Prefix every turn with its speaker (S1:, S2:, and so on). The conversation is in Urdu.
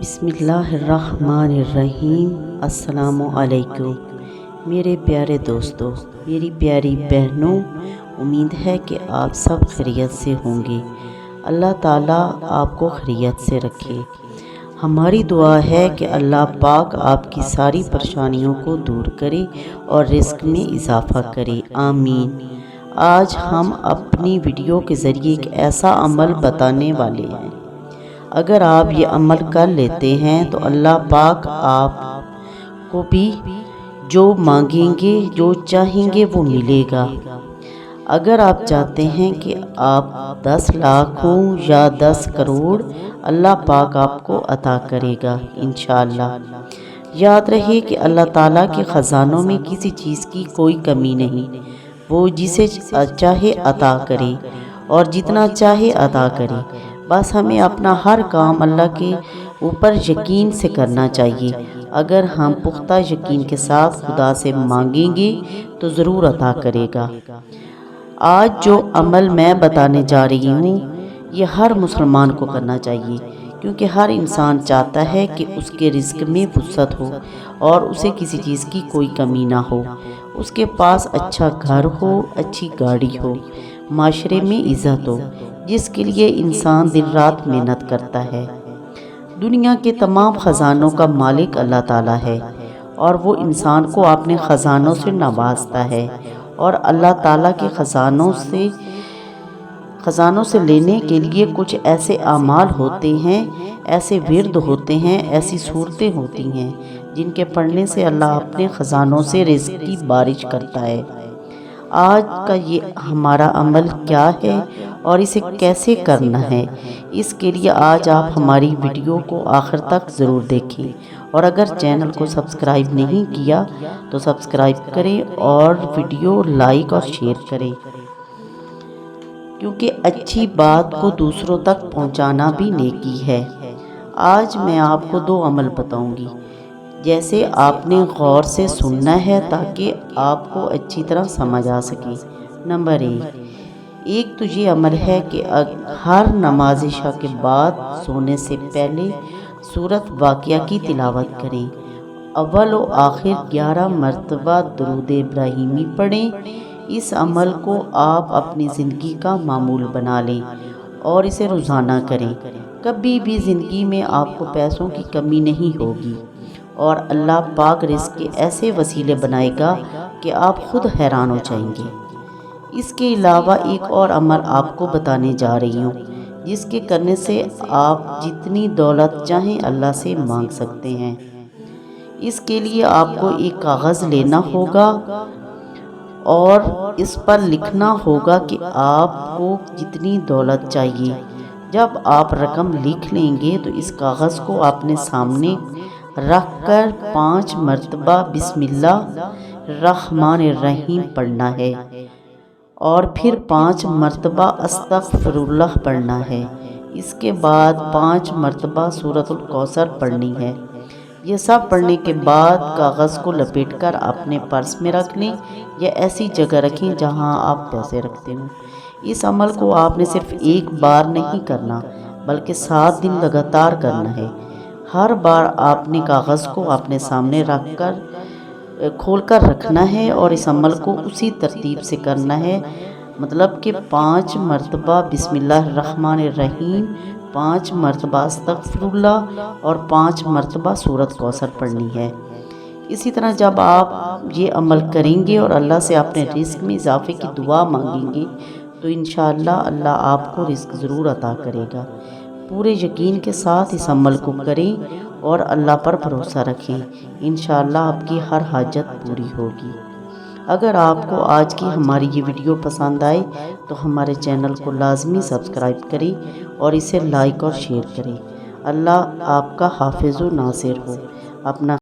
S1: بسم اللہ الرحمن الرحیم۔ السلام علیکم میرے پیارے دوستو، میری پیاری بہنوں، امید ہے کہ آپ سب خیریت سے ہوں گے۔ اللہ تعالیٰ آپ کو خیریت سے رکھے۔ ہماری دعا ہے کہ اللہ پاک آپ کی ساری پریشانیوں کو دور کرے اور رزق میں اضافہ کرے، آمین۔ آج ہم اپنی ویڈیو کے ذریعے ایک ایسا عمل بتانے والے ہیں، اگر آپ یہ عمل کر لیتے ہیں تو اللہ پاک آپ کو بھی جو مانگیں گے، جو چاہیں گے وہ ملے گا۔ اگر آپ چاہتے ہیں کہ آپ 10 لاکھ ہوں یا 10 کروڑ، اللہ پاک آپ کو عطا کرے گا انشاءاللہ۔ یاد رہے کہ اللہ تعالیٰ کے خزانوں میں کسی چیز کی کوئی کمی نہیں، وہ جسے چاہے عطا کرے اور جتنا چاہے عطا کرے۔ بس ہمیں اپنا ہر کام اللہ کے اوپر یقین سے کرنا چاہیے۔ اگر ہم پختہ یقین کے ساتھ خدا سے مانگیں گے تو ضرور عطا کرے گا۔ آج جو عمل میں بتانے جا رہی ہوں، یہ ہر مسلمان کو کرنا چاہیے، کیونکہ ہر انسان چاہتا ہے کہ اس کے رزق میں وسعت ہو اور اسے کسی چیز کی کوئی کمی نہ ہو، اس کے پاس اچھا گھر ہو، اچھی گاڑی ہو، معاشرے میں عزت ہو، جس کے لیے انسان دن رات محنت کرتا ہے۔ دنیا کے تمام خزانوں کا مالک اللہ تعالیٰ ہے اور وہ انسان کو اپنے خزانوں سے نوازتا ہے، اور اللہ تعالیٰ کے خزانوں سے لینے کے لیے کچھ ایسے اعمال ہوتے ہیں، ایسے ورد ہوتے ہیں، ایسی صورتیں ہوتی ہیں جن کے پڑھنے سے اللہ اپنے خزانوں سے رزق کی بارش کرتا ہے۔ آج کا یہ ہمارا عمل کیا ہے اور اسے کیسے کرنا ہے، اس کے لیے آج آپ ہماری ویڈیو کو آخر تک ضرور دیکھیں، اور اگر چینل کو سبسکرائب نہیں کیا تو سبسکرائب کریں اور ویڈیو لائک اور شیئر کریں، کیونکہ اچھی بات کو دوسروں تک پہنچانا بھی نیکی ہے۔ آج میں آپ کو 2 عمل بتاؤں گی، جیسے آپ نے غور سے سننا ہے تاکہ آپ کو اچھی طرح سمجھ آ سکے۔ نمبر 1 تو یہ عمل ہے کہ ہر نماز عشاء کے بعد سونے سے پہلے سورۃ واقعہ کی تلاوت کریں۔ اول و آخر 11 مرتبہ درود ابراہیمی پڑھیں۔ اس عمل کو آپ اپنی زندگی کا معمول بنا لیں اور اسے روزانہ کریں۔ کبھی بھی زندگی میں آپ کو پیسوں کی کمی نہیں ہوگی، اور اللہ پاک رزق کے ایسے وسیلے بنائے گا کہ آپ خود حیران ہو جائیں گے۔ اس کے علاوہ ایک اور عمل آپ کو بتانے جا رہی ہوں، جس کے کرنے سے آپ جتنی دولت چاہیں اللہ سے مانگ سکتے ہیں۔ اس کے لیے آپ کو ایک کاغذ لینا ہوگا اور اس پر لکھنا ہوگا کہ آپ کو جتنی دولت چاہیے۔ جب آپ رقم لکھ لیں گے تو اس کاغذ کو اپنے سامنے رکھ کر 5 مرتبہ بسم اللہ الرحمن الرحیم پڑھنا ہے، اور پھر 5 مرتبہ استغفر اللہ پڑھنا ہے۔ اس کے بعد 5 مرتبہ سورۃ الکوثر پڑھنی ہے۔ یہ سب پڑھنے کے بعد کاغذ کو لپیٹ کر اپنے پرس میں رکھ لیں یا ایسی جگہ رکھیں جہاں آپ پیسے رکھتے ہوں۔ اس عمل کو آپ نے صرف ایک بار نہیں کرنا، بلکہ 7 دن لگاتار کرنا ہے۔ ہر بار آپ نے کاغذ کو اپنے سامنے رکھ کر کھول کر رکھنا ہے اور اس عمل کو اسی ترتیب سے کرنا ہے، مطلب کہ 5 مرتبہ بسم اللہ الرحمن الرحیم، 5 مرتبہ استغفر اللہ اور 5 مرتبہ سورۃ کوثر پڑھنی ہے۔ اسی طرح جب آپ یہ عمل کریں گے اور اللہ سے اپنے رزق میں اضافے کی دعا مانگیں گے تو انشاءاللہ اللہ آپ کو رزق ضرور عطا کرے گا۔ پورے یقین کے ساتھ اس عمل کو کریں اور اللہ پر بھروسہ رکھیں، انشاءاللہ آپ کی ہر حاجت پوری ہوگی۔ اگر آپ کو آج کی ہماری یہ ویڈیو پسند آئے تو ہمارے چینل کو لازمی سبسکرائب کریں اور اسے لائک اور شیئر کریں۔ اللہ آپ کا حافظ و ناصر ہو۔ اپنا